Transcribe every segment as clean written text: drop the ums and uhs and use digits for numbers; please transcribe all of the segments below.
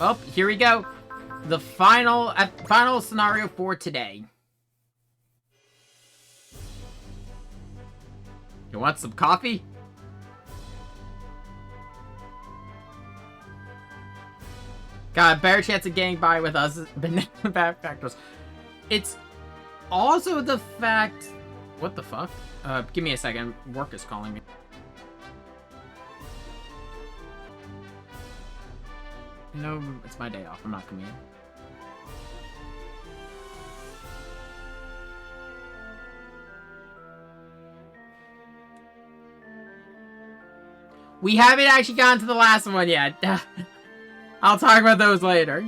Oh, here we go. The final scenario for today. You want some coffee? Got a better chance of getting by with us than bad factors. It's also the fact... What the fuck? Give me a second. Work is calling me. No, it's my day off. I'm not coming in. We haven't actually gotten to the last one yet. I'll talk about those later.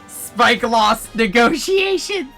Spike lost negotiation.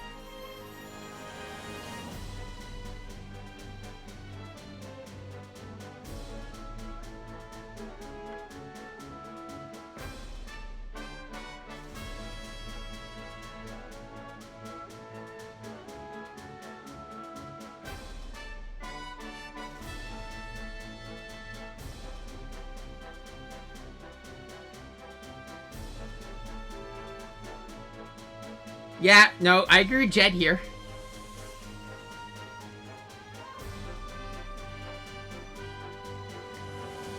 Yeah, no, I agree with Jed here.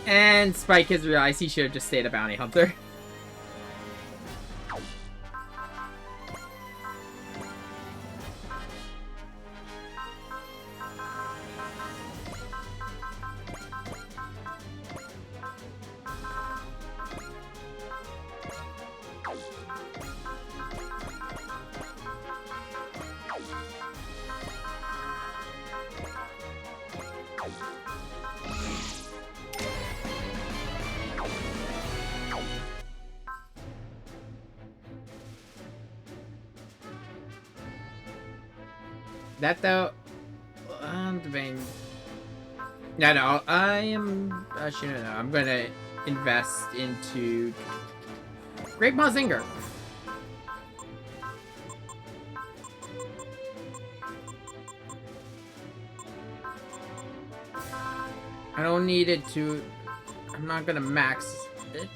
And Spike has realized he should have just stayed a bounty hunter. That though, I'm debating. No, I am. Actually, no, I'm gonna invest into Great Mazinger. I don't need it to. I'm not gonna max it,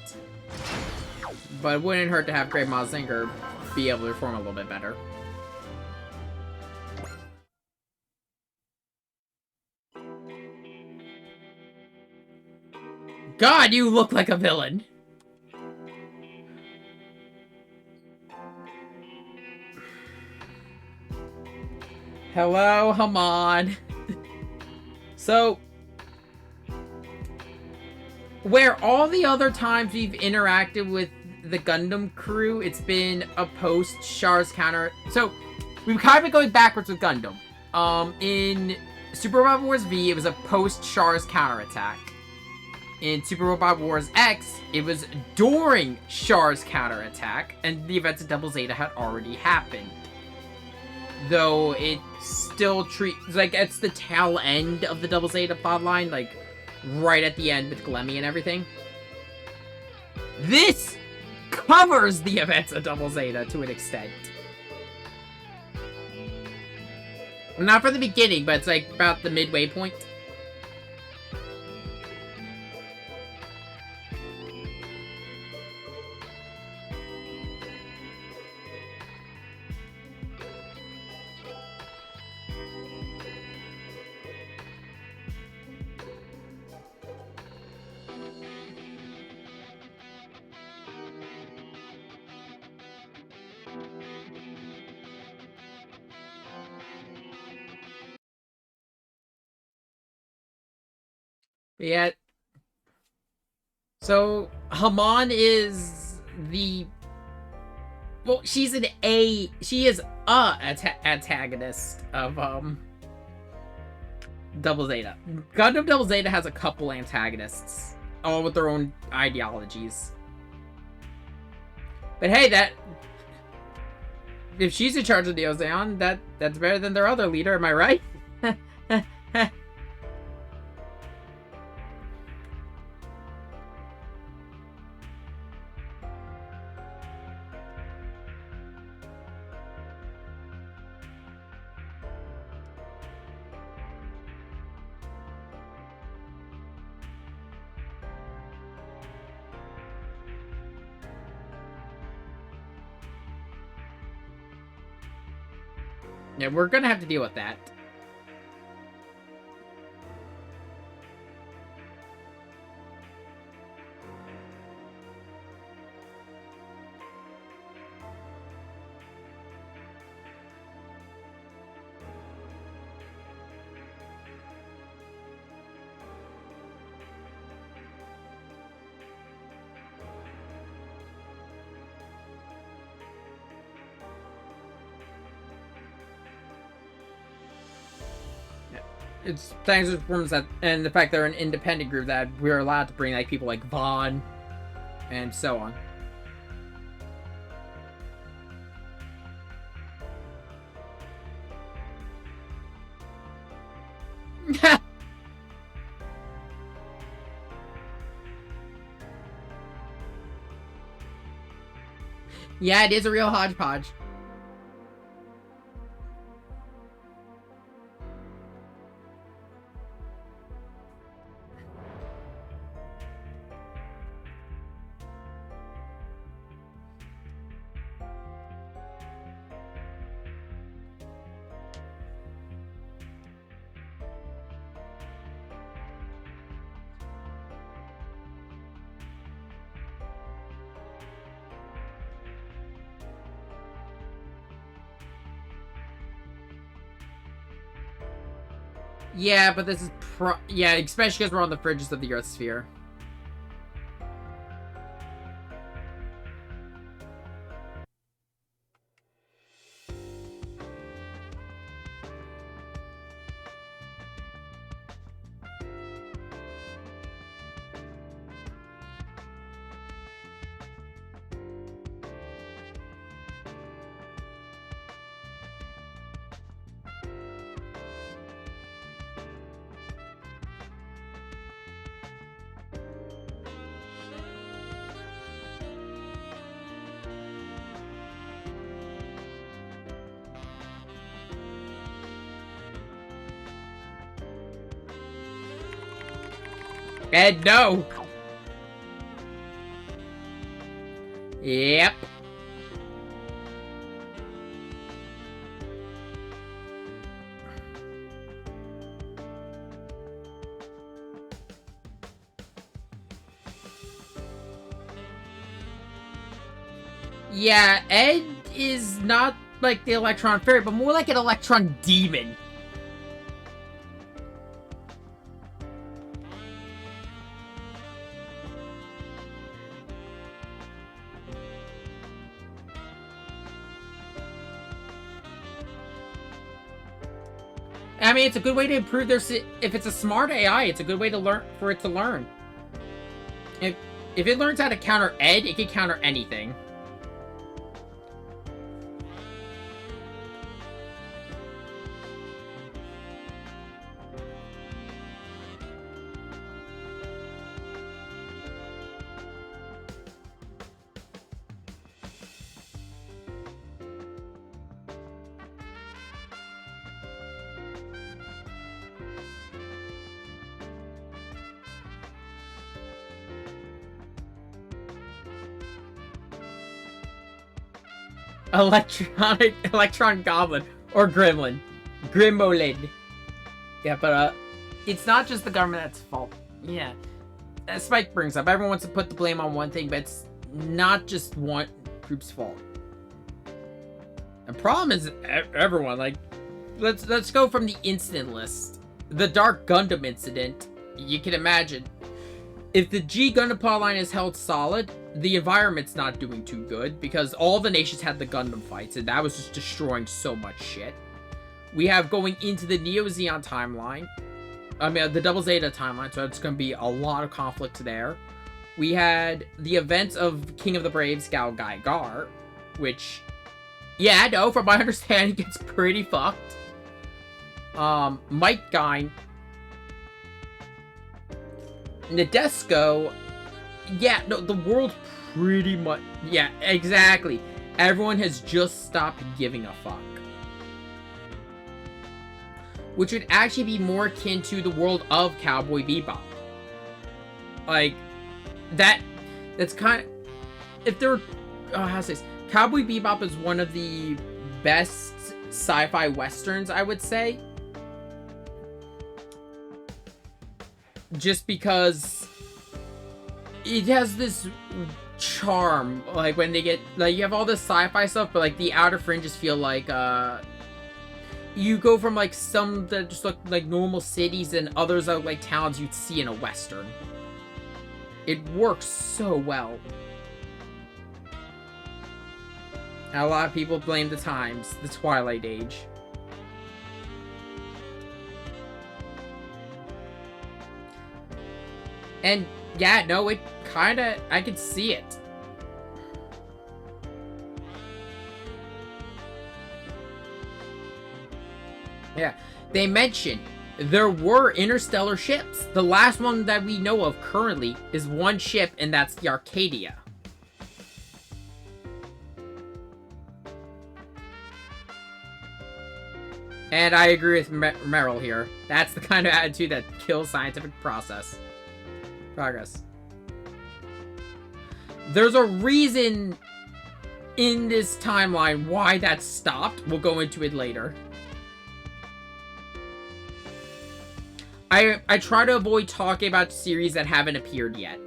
but it wouldn't hurt to have Great Mazinger be able to perform a little bit better. God, you look like a villain. Hello, Hamon. So, where all the other times we've interacted with the Gundam crew, it's been a post-Char's counter. So, we've kind of been going backwards with Gundam. In Super Robot Wars V, it was a post-Char's counterattack. In Super Robot Wars X, it was during Char's counterattack, and the events of Double Zeta had already happened. Though it still treats like it's the tail end of the Double Zeta plotline, like right at the end with Glemmy and everything. This covers the events of Double Zeta to an extent. Not for the beginning, but it's like about the midway point. But yeah. So, Hamon is the... Well, she's an A... She is a antagonist of, Double Zeta. Gundam Double Zeta has a couple antagonists, all with their own ideologies. But hey, that... If she's in charge of the Zeon, that's better than their other leader, am I right? Yeah, we're gonna have to deal with that. It's thanks to reforms that, and the fact they're an independent group, that we're allowed to bring like people like Vaughn and so on. Yeah, it is a real hodgepodge. Yeah, but this is yeah, especially because we're on the fringes of the Earth sphere. Ed, no! Yep. Yeah, Ed is not like the Electron Fairy, but more like an Electron Demon. I mean, it's a good way to improve their... If it's a smart AI, it's a good way to learn for it to learn. If it learns how to counter Ed, it can counter anything. Electron Goblin or Gremlin. Grimolid. Yeah, but it's not just the government that's fault. Yeah. As Spike brings up, everyone wants to put the blame on one thing, but it's not just one group's fault. The problem is everyone. Like, let's go from the incident list. The Dark Gundam incident. You can imagine. If the G Gundam plot line is held solid, the environment's not doing too good because all the nations had the Gundam fights, and that was just destroying so much shit. We have going into the Neo Zeon timeline. I mean, the Double Zeta timeline, so it's going to be a lot of conflict there. We had the events of King of the Braves, Gal Gaigar, which, yeah, no, from my understanding, gets pretty fucked. Mike Gine. Nadesco, yeah, no, the world pretty much, yeah, exactly. Everyone has just stopped giving a fuck. Which would actually be more akin to the world of Cowboy Bebop. Like, that's kind of, if there were, how to say this, Cowboy Bebop is one of the best sci-fi westerns, I would say. Just because it has this charm, like when they get, like, you have all this sci-fi stuff, but like the outer fringes feel like you go from like some that just look like normal cities and others are like towns you'd see in a western. It works so well. And a lot of people blame the times, the Twilight Age. And yeah, no, it kinda, I could see it. Yeah, they mentioned there were interstellar ships. The last one that we know of currently is one ship, and that's the Arcadia. And I agree with Meryl here. That's the kind of attitude that kills scientific progress. There's a reason in this timeline why that stopped. We'll go into it later. I try to avoid talking about series that haven't appeared yet.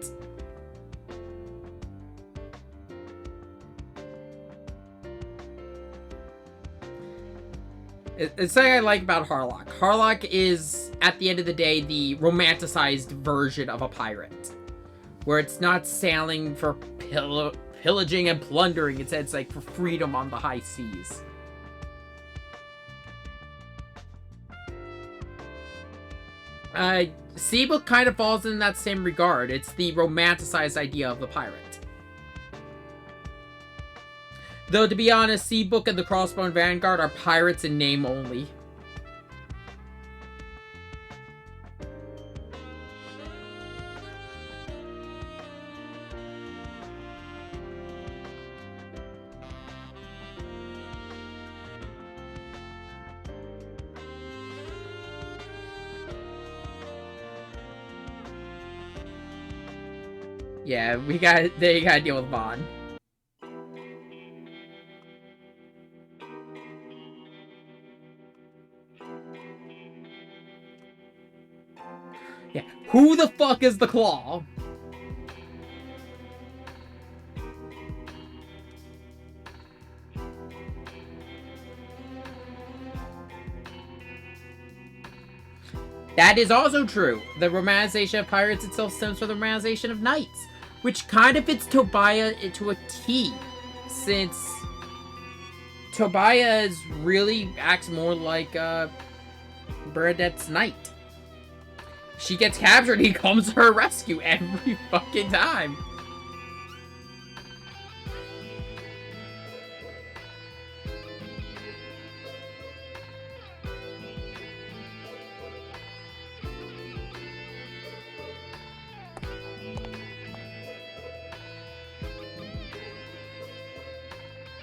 It's something I like about Harlock. Harlock is, at the end of the day, the romanticized version of a pirate. Where it's not sailing for pillaging and plundering. It's like for freedom on the high seas. Seabook kind of falls in that same regard. It's the romanticized idea of the pirate. Though, to be honest, Seabook and the Crossbone Vanguard are pirates in name only. Yeah, they gotta deal with Vaughn. Yeah, who the fuck is the Claw? That is also true. The romanticization of pirates itself stems from the romanticization of knights, which kind of fits Tobiah into a T, since Tobiah really acts more like Bernadette's knight. She gets captured, he comes to her rescue every fucking time.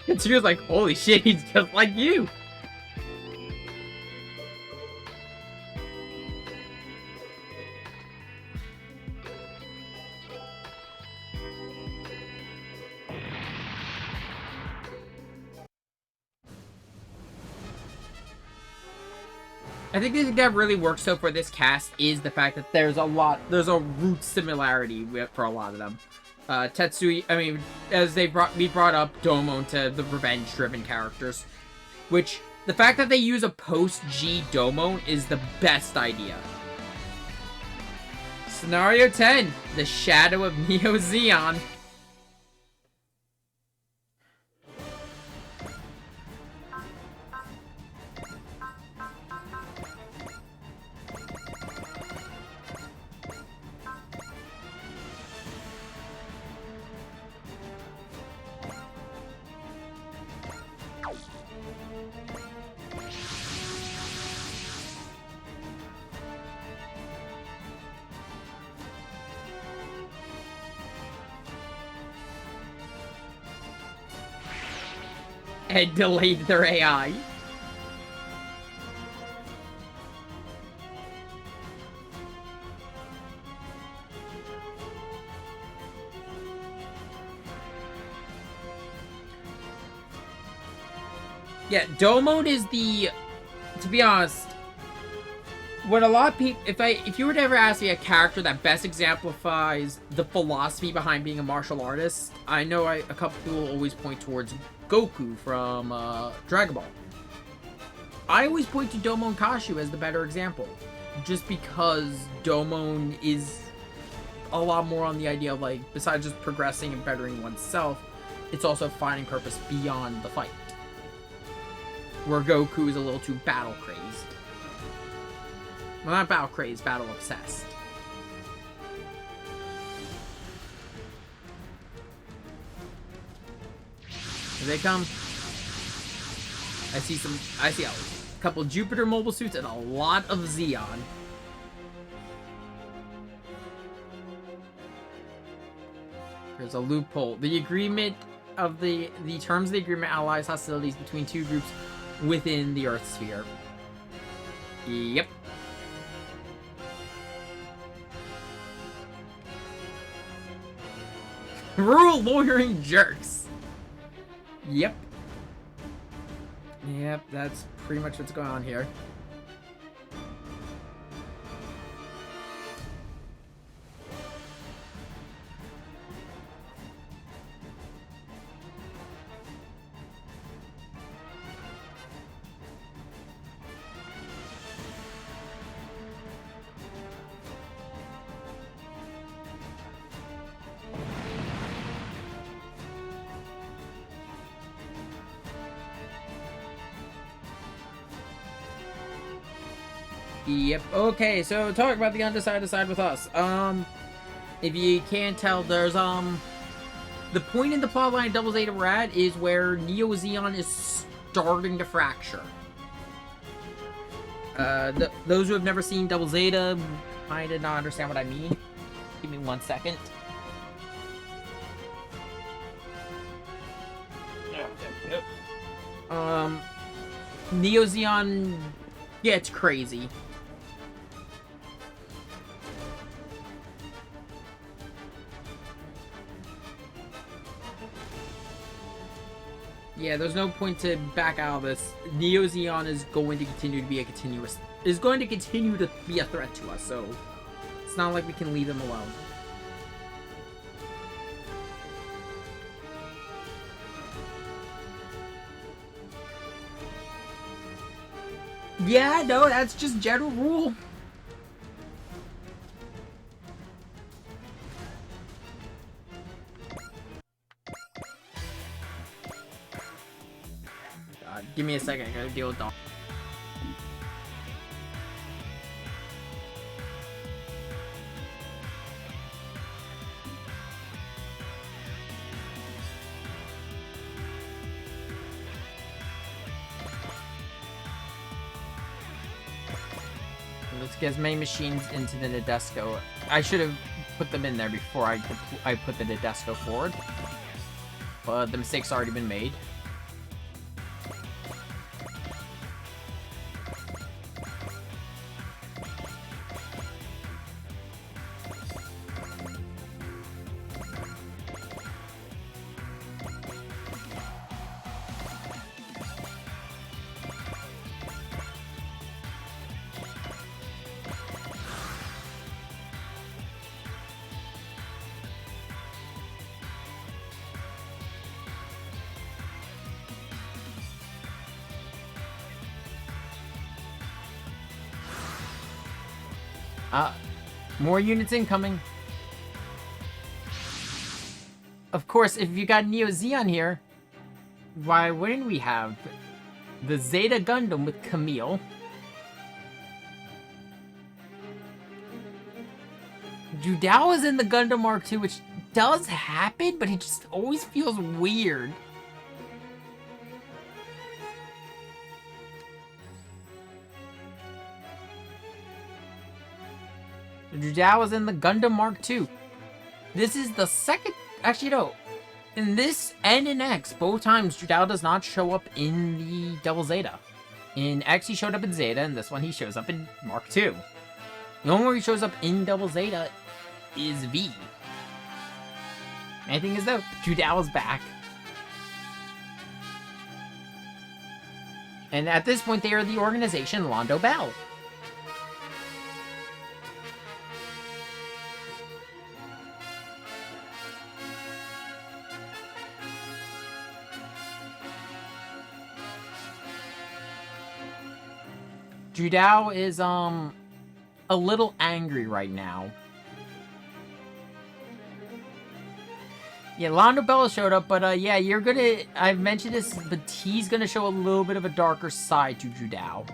And she was like, holy shit, he's just like you. I think the thing that really works so for this cast is the fact that there's a root similarity for a lot of them. Tetsui, I mean, as we brought up Domo to the revenge-driven characters, which, the fact that they use a post-G Domo is the best idea. Scenario 10, The Shadow of Neo Zeon. And delayed their AI. Yeah, Domon is the... To be honest, what a lot of people... If you were to ever ask me a character that best exemplifies the philosophy behind being a martial artist, I know a couple people always point towards Goku from Dragon Ball. I always point to Domon Kashu as the better example. Just because Domon is a lot more on the idea of, like, besides just progressing and bettering oneself, it's also finding purpose beyond the fight. Where Goku is a little too battle-crazed. Well, not battle-crazed, battle-obsessed. Here they come. I see a couple Jupiter mobile suits and a lot of Zeon. There's a loophole. The agreement of the terms of the agreement allies hostilities between two groups within the Earth sphere. Yep. Rule lawyering jerks. Yep. Yep, that's pretty much what's going on here. Yep. Okay, so talk about the undecided side with us. If you can't tell, there's the point in the plotline of Double Zeta we're at is where Neo Zeon is starting to fracture. Those who have never seen Double Zeta might not understand what I mean. Give me 1 second. Neo Zeon gets crazy. Yeah, there's no point to back out of this. Neo Zeon is going to continue to be a threat to us, so it's not like we can leave him alone. Yeah, no, that's just general rule. Give me a second, I gotta deal with Dom. Let's get as many machines into the Nadesco. I should have put them in there before I put the Nadesco forward. But the mistake's already been made. More units incoming. Of course, if you got Neo Zeon here, why wouldn't we have the Zeta Gundam with Camille? Judao is in the Gundam Mark II, which does happen, but it just always feels weird. Judao is in the Gundam Mark II. This is the second... Actually, no. In this and in X, both times, Judao does not show up in the Double Zeta. In X, he showed up in Zeta, and this one, he shows up in Mark II. The only one he shows up in Double Zeta is V. Anything is though, Judao is back. And at this point, they are the organization Londo Bell. Judao is, a little angry right now. Yeah, Londo Bella showed up, but, yeah, you're gonna... I've mentioned this, but he's gonna show a little bit of a darker side to Judao.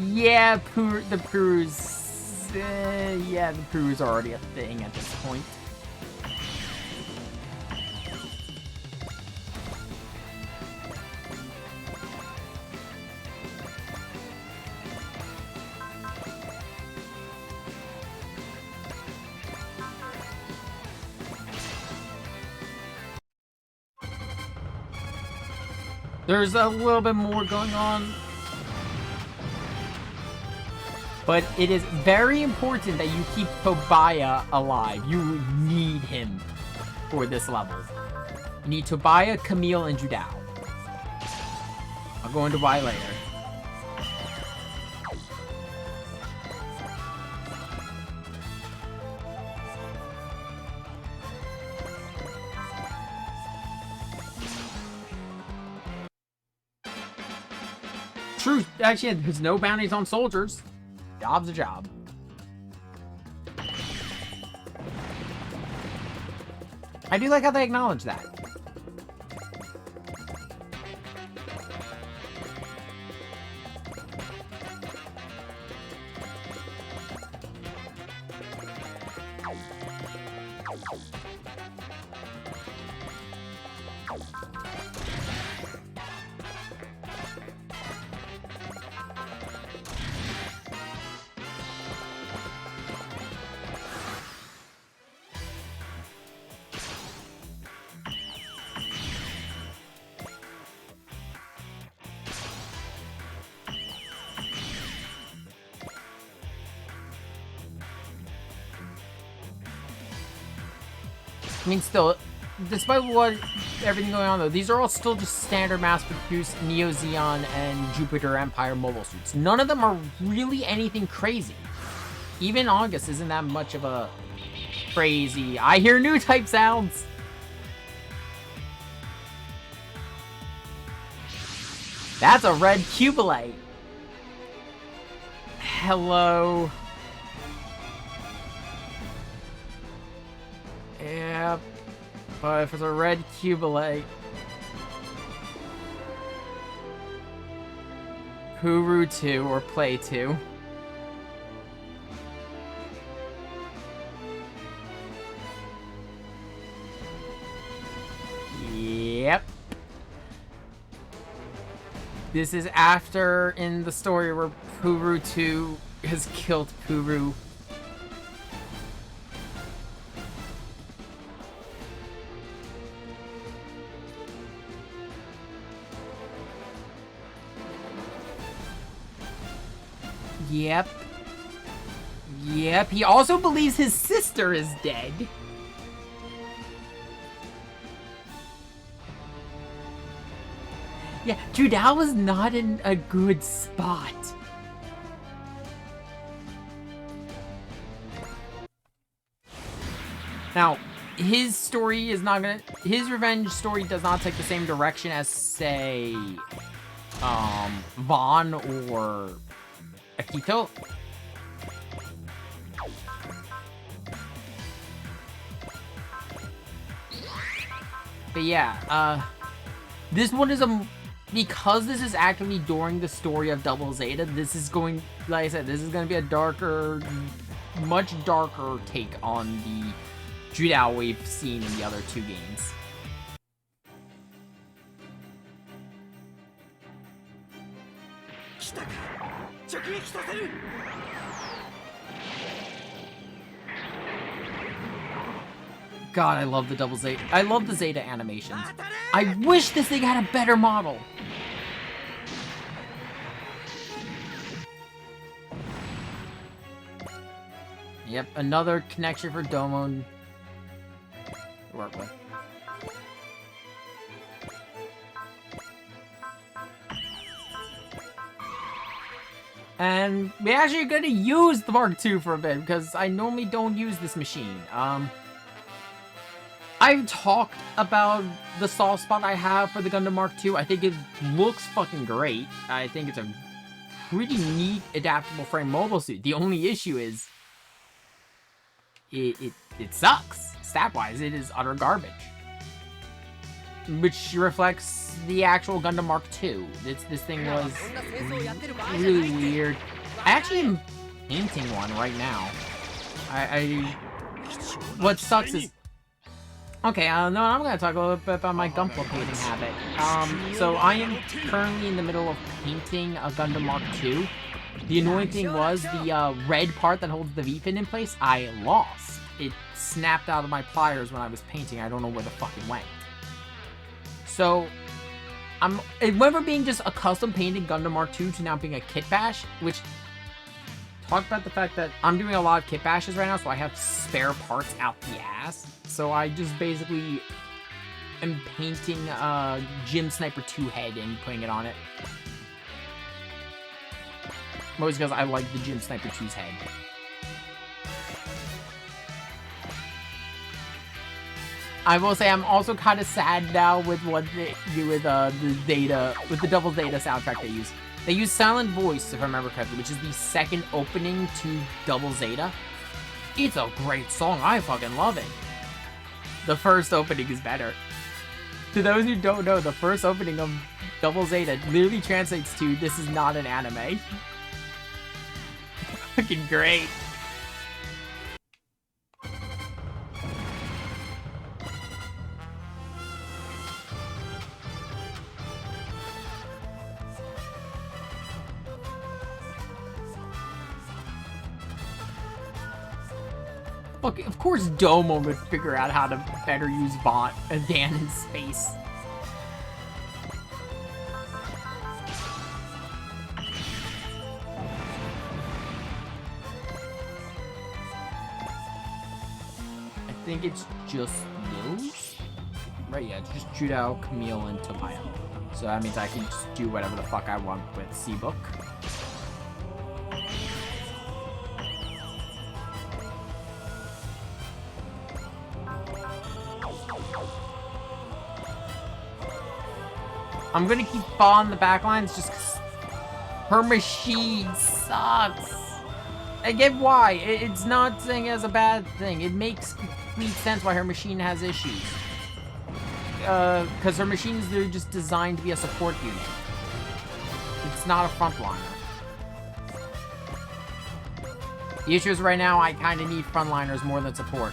Yeah, the Puru's... yeah, the Puru's already a thing at this point. There's a little bit more going on. But it is very important that you keep Tobaya alive. You need him for this level. You need Tobaya, Camille, and Judao. I'll go into why later. True, actually, there's no bounties on soldiers. Job's a job. I do like how they acknowledge that. I mean, still, despite everything going on, though, these are all still just standard mass-produced Neo Zeon and Jupiter Empire mobile suits. None of them are really anything crazy. Even August isn't that much of a crazy... I hear new type sounds! That's a red Cubolite. Hello. Yeah, but if it's a red Cubolite... Puru 2 or Play 2. Yep. This is after in the story where Puru 2 has killed Puru. Yep. Yep, he also believes his sister is dead. Yeah, Judao was not in a good spot. Now, his story is not gonna... His revenge story does not take the same direction as, say, Vaughn or Akito. But yeah, this one is because this is actively during the story of Double Zeta, this is going, like I said, this is going to be a darker, much darker take on the Judao we've seen in the other two games. God, I love the double Zeta. I love the Zeta animations. I wish this thing had a better model. Yep, another connection for Domo to work with. And we're actually going to use the Mark II for a bit, because I normally don't use this machine. I've talked about the soft spot I have for the Gundam Mark II. I think it looks fucking great. I think it's a pretty neat, adaptable frame mobile suit. The only issue is it sucks. Stat-wise, it is utter garbage. Which reflects the actual Gundam Mark II. This thing was really weird. I actually am painting one right now. What sucks is... Okay, no, I'm gonna talk a little bit about my Gunpla painting habit. So I am currently in the middle of painting a Gundam Mark II. The annoying thing was the red part that holds the V-fin in place, I lost. It snapped out of my pliers when I was painting. I don't know where the fuck it went. So, it went from being just a custom painted Gundam Mark II to now being a kit bash, which, talk about the fact that I'm doing a lot of kit bashes right now, so I have spare parts out the ass. So I just basically am painting Gym Sniper 2 head and putting it on it. Mostly because I like the Gym Sniper 2's head. I will say I'm also kind of sad now with what they do with the Double Zeta soundtrack they use. They use Silent Voice, if I remember correctly, which is the second opening to Double Zeta. It's a great song. I fucking love it. The first opening is better. To those who don't know, the first opening of Double Zeta literally translates to "This is not an anime." Fucking great. Look, of course Domo would figure out how to better use Dan in space. I think it's just those? Right, yeah, it's just Judo, Camille, and Tobiah. So that means I can just do whatever the fuck I want with C-Book. I'm gonna keep Ba on the back lines just because her machine sucks. I get why. It's not saying it as a bad thing. It makes complete sense why her machine has issues. Because her machines, they're just designed to be a support unit. It's not a frontliner. The issue is right now I kind of need frontliners more than support.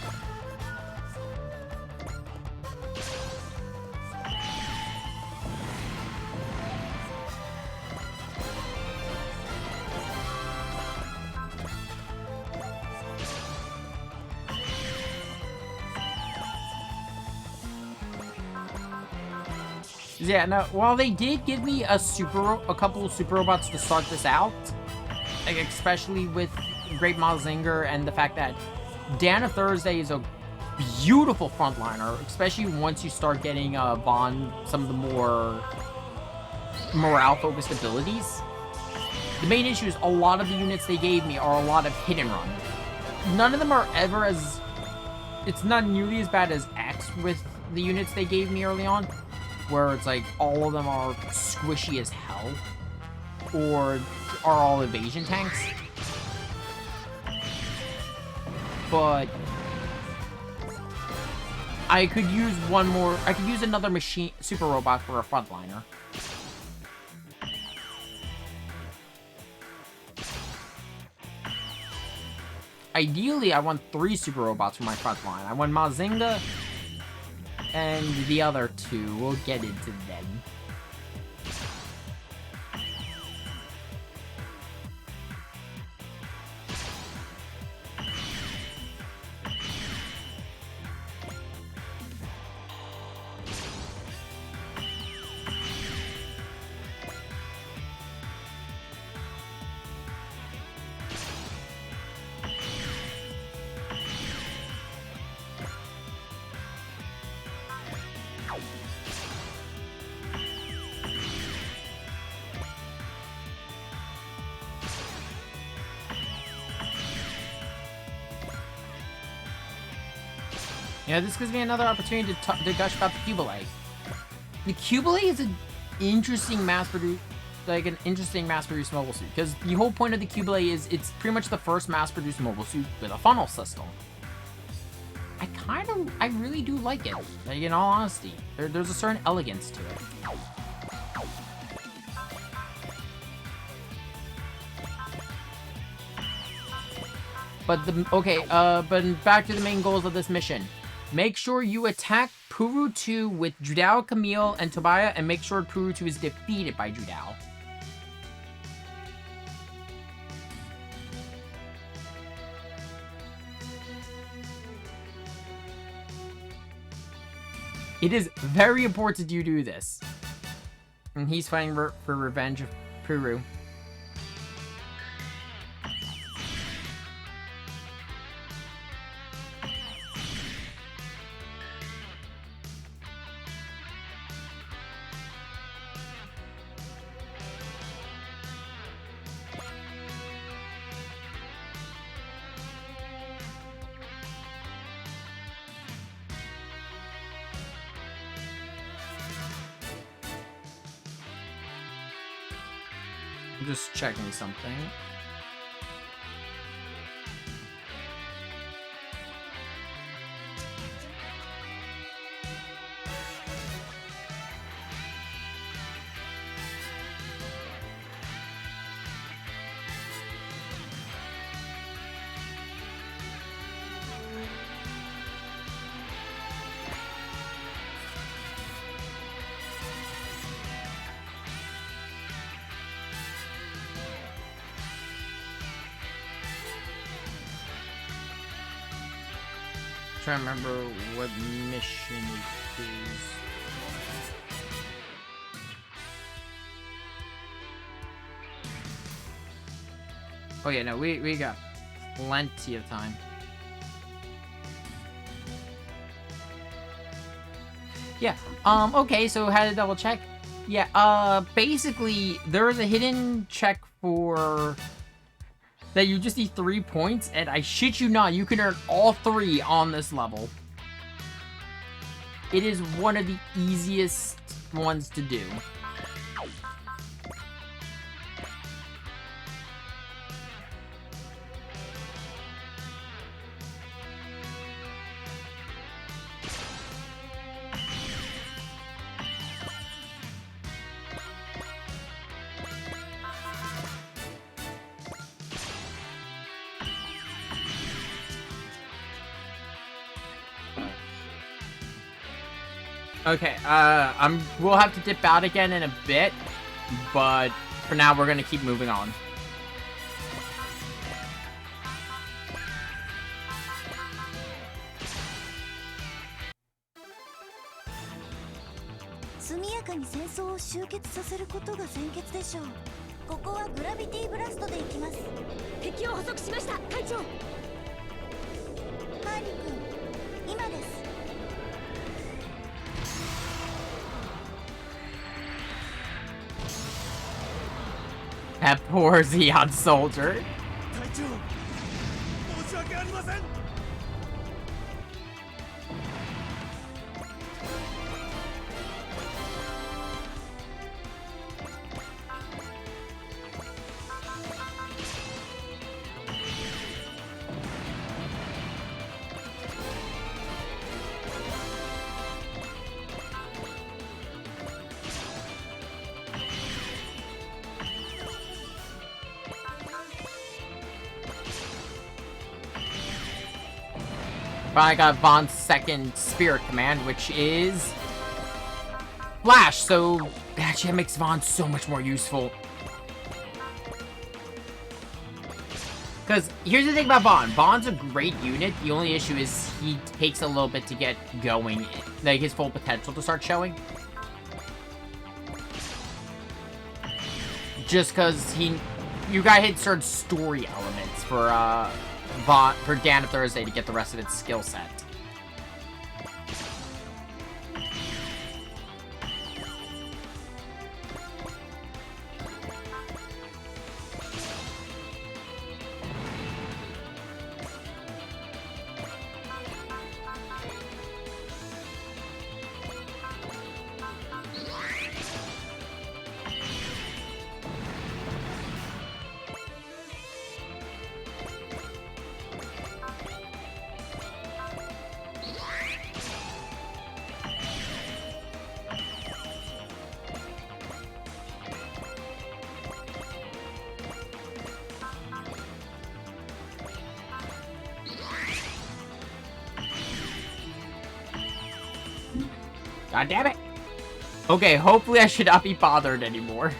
Yeah, no, while they did give me a couple of super robots to start this out, like especially with Great Mazinger and the fact that Dana Thursday is a beautiful frontliner, especially once you start getting Vaughn some of the more morale-focused abilities. The main issue is a lot of the units they gave me are a lot of hit and run. None of them are ever as... It's not nearly as bad as X with the units they gave me early on, where it's like all of them are squishy as hell, or are all evasion tanks. But I could use another machine super robot for a frontliner. Ideally, I want 3 super robots for my frontline. I want Mazinga and the other 2. We'll get into them. You know, this gives me another opportunity to gush about the Cubile. The Cubile is an interesting mass-produced, mobile suit, because the whole point of the Cubile is it's pretty much the first mass-produced mobile suit with a funnel system. I really do like it, like, in all honesty. There's a certain elegance to it. But but back to the main goals of this mission. Make sure you attack Puru 2 with Judao, Camille, and Tobiah, and make sure Puru 2 is defeated by Judao. It is very important you do this. And he's fighting for revenge of Puru. I'm just checking something. Trying to remember what mission it is. Oh yeah, no, we got plenty of time. Yeah, okay, so how to double check? Yeah, basically, there's a hidden check for... that you just need 3 points, and I shit you not, you can earn all 3 on this level. It is one of the easiest ones to do. Okay, we'll have to dip out again in a bit, but for now we're gonna keep moving on. That poor Zeon soldier. I got Vaughn's second spirit command, which is Flash, so actually that makes Vaughn so much more useful. Because here's the thing about Vaughn. Vaughn's a great unit. The only issue is he takes a little bit to get going, like his full potential to start showing. Just because you gotta hit certain story elements for Dan of Thursday to get the rest of its skill set. God damn it. Okay, hopefully I should not be bothered anymore.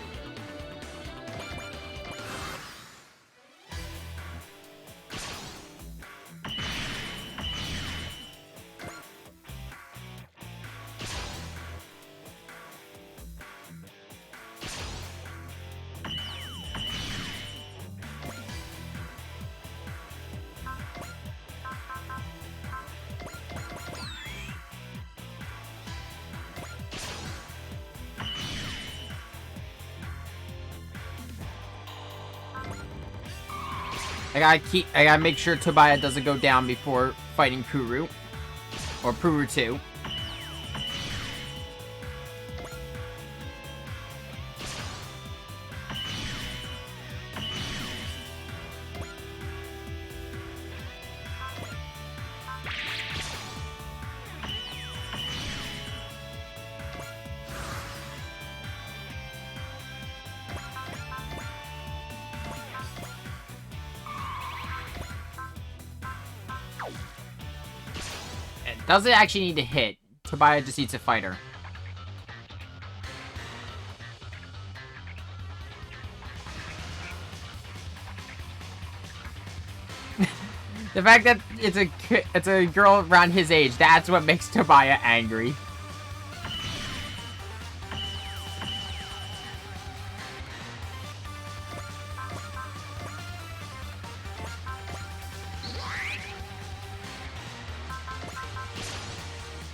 I gotta make sure Tobiah doesn't go down before fighting Puru. Or Puru 2. Doesn't actually need to hit. Tobiah just needs to fight her. The fact that it's a girl around his age, that's what makes Tobiah angry.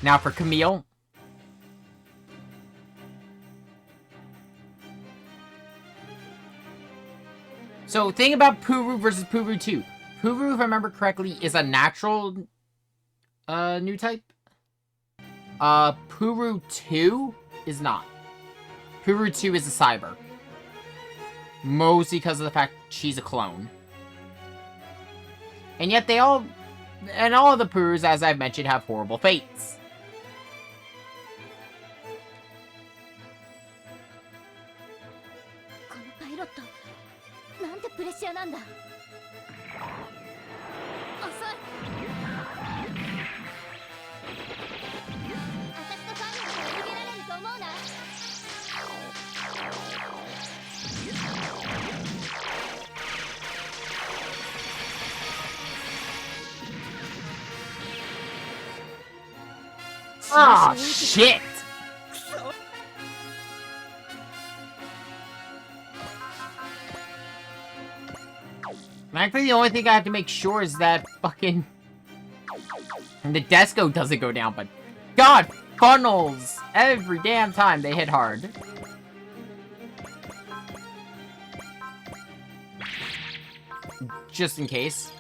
Now for Camille. So, thing about Puru versus Puru 2. Puru, if I remember correctly, is a natural new type. Puru 2 is not. Puru 2 is a cyber. Mostly because of the fact she's a clone. And yet all of the Purus, as I've mentioned, have horrible fates. プレッシャーなんだ。遅い。私とファンに逃げられると思うな。Ah, shit! Actually, the only thing I have to make sure is that fucking... the Desco doesn't go down, but... God, funnels! Every damn time they hit hard. Just in case.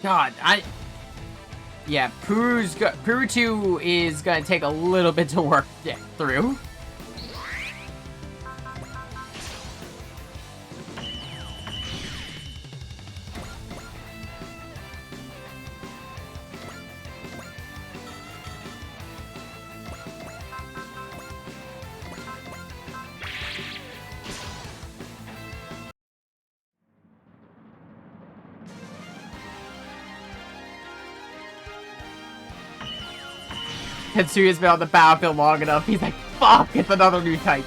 God, yeah, Puru 2 is gonna take a little bit to work through. Tetsuya's been on the battlefield long enough. He's like, fuck, it's another new type.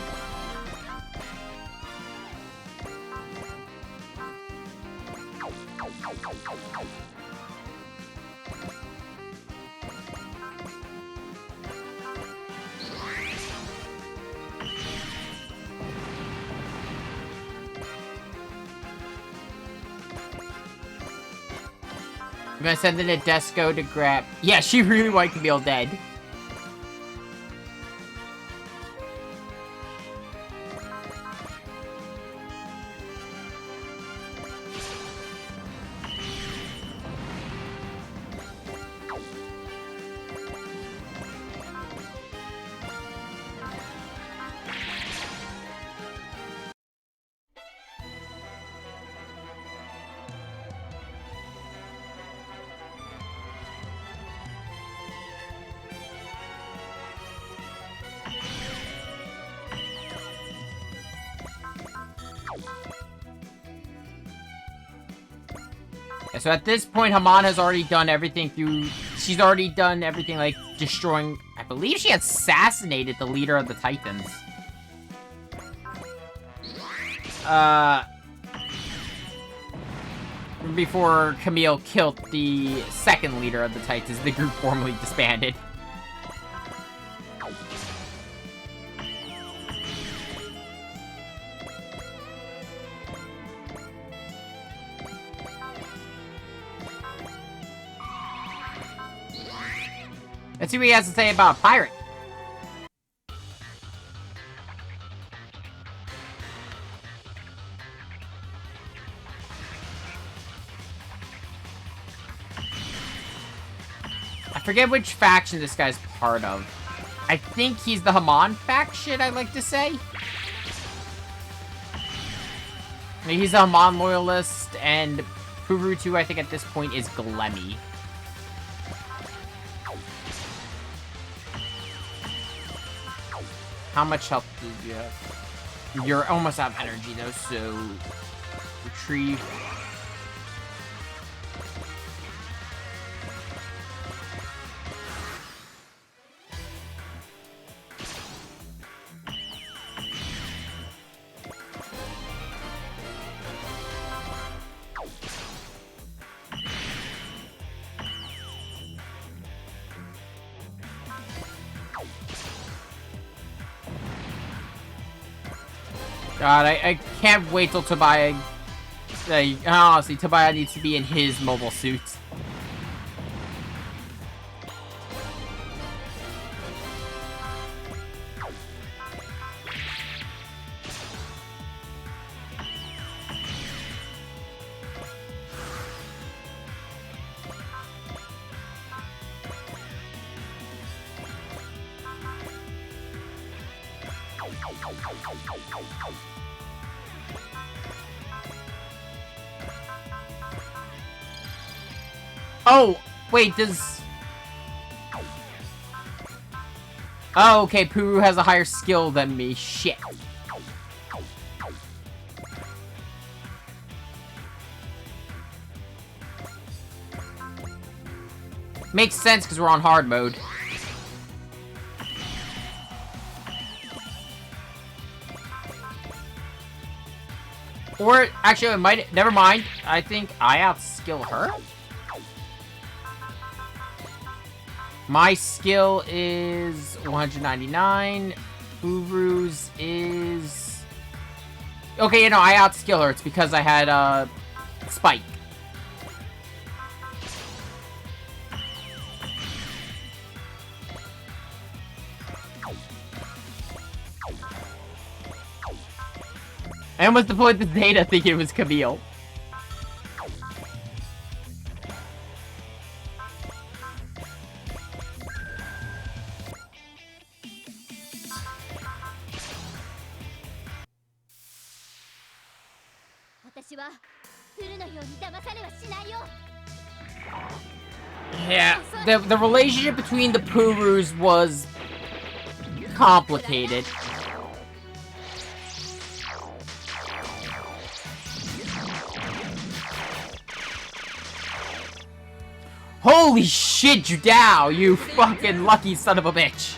I'm gonna send in a Desco to grab... Yeah, she really wanted Camille dead. So at this point, Haman has already done everything through... She's already done everything, like, destroying... I believe she assassinated the leader of the Titans. Before Camille killed the second leader of the Titans, the group formally disbanded. Let's see what he has to say about a pirate. I forget which faction this guy's part of. I think he's the Haman faction, I'd like to say. I mean, he's a Haman loyalist, and Purutu, I think at this point, is Glemmy. How much health do you have? You're almost out of energy, though, so... Retrieve. God, I can't wait till Tobiah... honestly, Tobiah needs to be in his mobile suit. Oh, wait, does... Oh, okay, Puru has a higher skill than me. Shit. Makes sense, because we're on hard mode. Or, actually, it might... Never mind. I think I outskill her. My skill is 199. Uru's is... Okay, you know, I outskill her. It's because I had, Spike. I almost deployed the data thinking it was Camille. Yeah, the relationship between the Purus was complicated. Holy shit, Judao, you fucking lucky son of a bitch.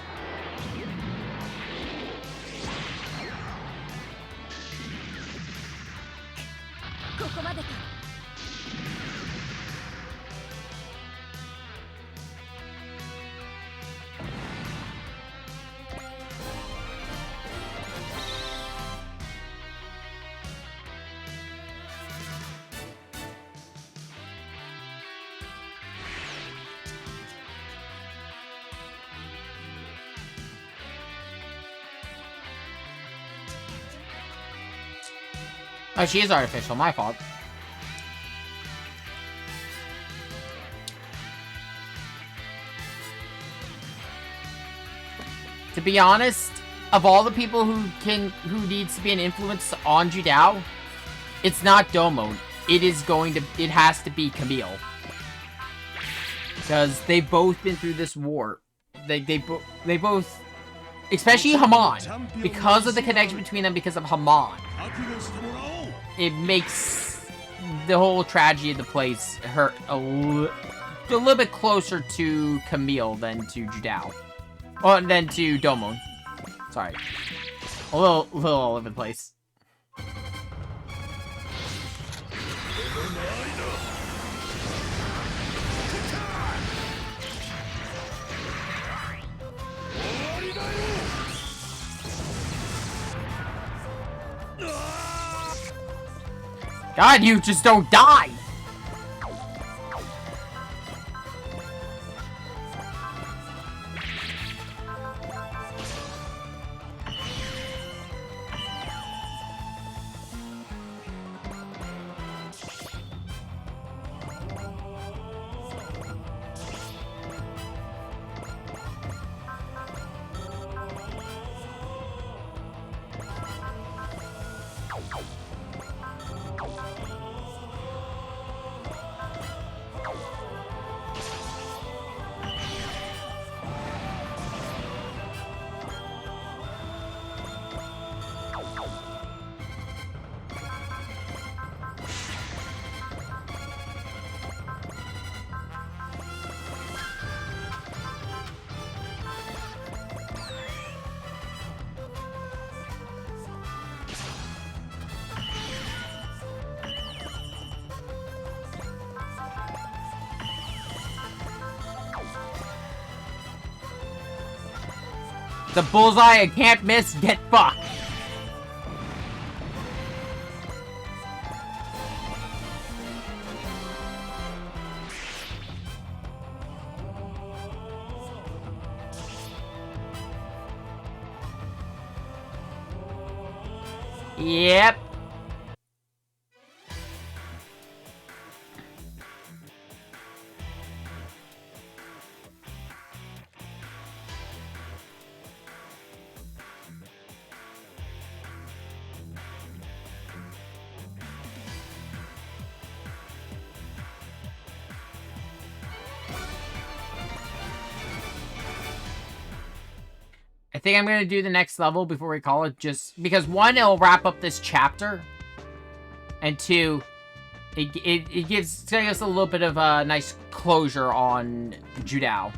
Oh, she is artificial. My fault. To be honest, of all the people who needs to be an influence on Judao, it's not Domon. It has to be Camille. Because they've both been through this war. They both, especially Haman, because of the connection between them, because of Haman. It makes the whole tragedy of the place hurt a little bit closer to Camille than to Judao. Oh, than to Domon. Sorry. A little all over the place. God, you just don't die! The bullseye I can't miss, get fucked. Yep. I think I'm gonna do the next level before we call it, just because one, it'll wrap up this chapter, and two, it gives us a little bit of a nice closure on Judao.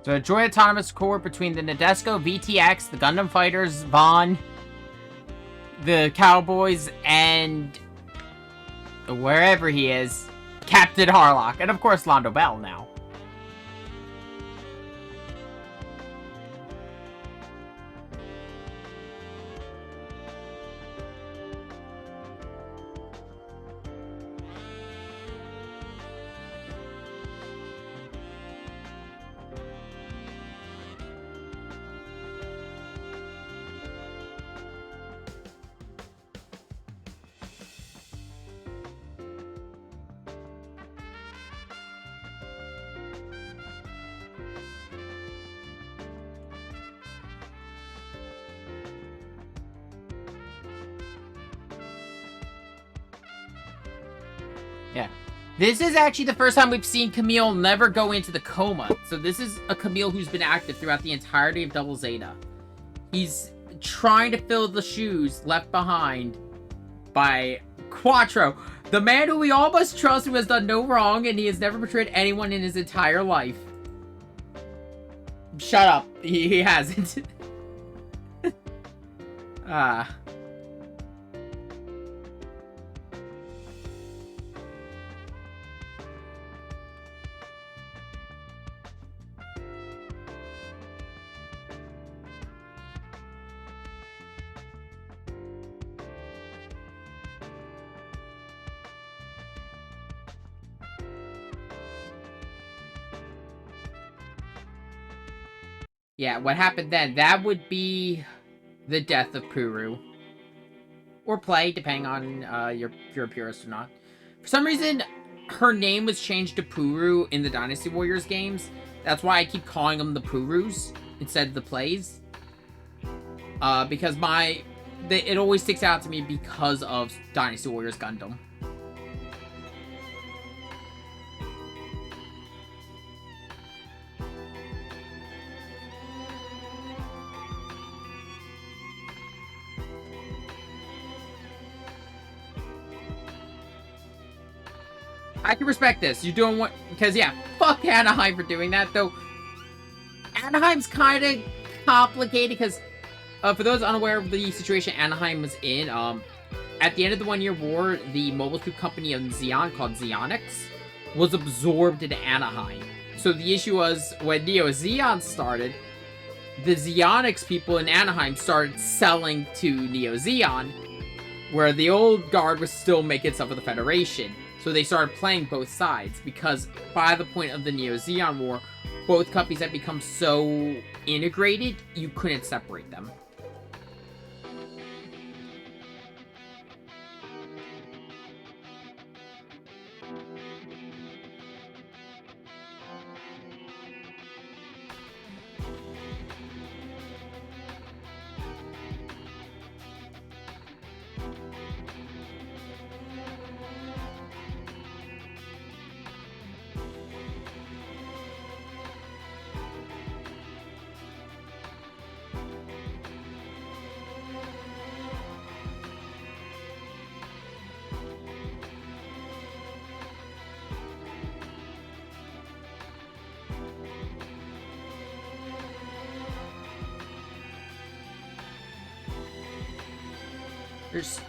So a joint autonomous core between the Nadesco VTX, the Gundam Fighters, Vaughn, the Cowboys, and wherever he is, Captain Harlock, and of course Londo Bell now. Yeah. This is actually the first time we've seen Camille never go into the coma. So this is a Camille who's been active throughout the entirety of Double Zeta. He's trying to fill the shoes left behind by Quattro, the man who we all must trust, who has done no wrong, and he has never betrayed anyone in his entire life. Shut up. He hasn't. Ah. Yeah, what happened then? That would be the death of Puru. Or Play, depending on if you're a purist or not. For some reason, her name was changed to Puru in the Dynasty Warriors games. That's why I keep calling them the Purus instead of the Plays. Because it always sticks out to me because of Dynasty Warriors Gundam. I can respect this. You're doing what... Because, yeah, fuck Anaheim for doing that, though. Anaheim's kind of complicated, because... for those unaware of the situation Anaheim was in, at the end of the 1 Year War, the mobile suit company of Zeon, called Zeonics, was absorbed into Anaheim. So the issue was, when Neo Zeon started, the Zeonics people in Anaheim started selling to Neo Zeon, where the old guard was still making stuff with the Federation. So they started playing both sides, because by the point of the Neo Zeon War, both companies had become so integrated, you couldn't separate them.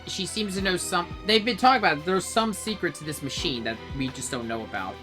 She seems to know some... They've been talking about it. There's some secret to this machine that we just don't know about.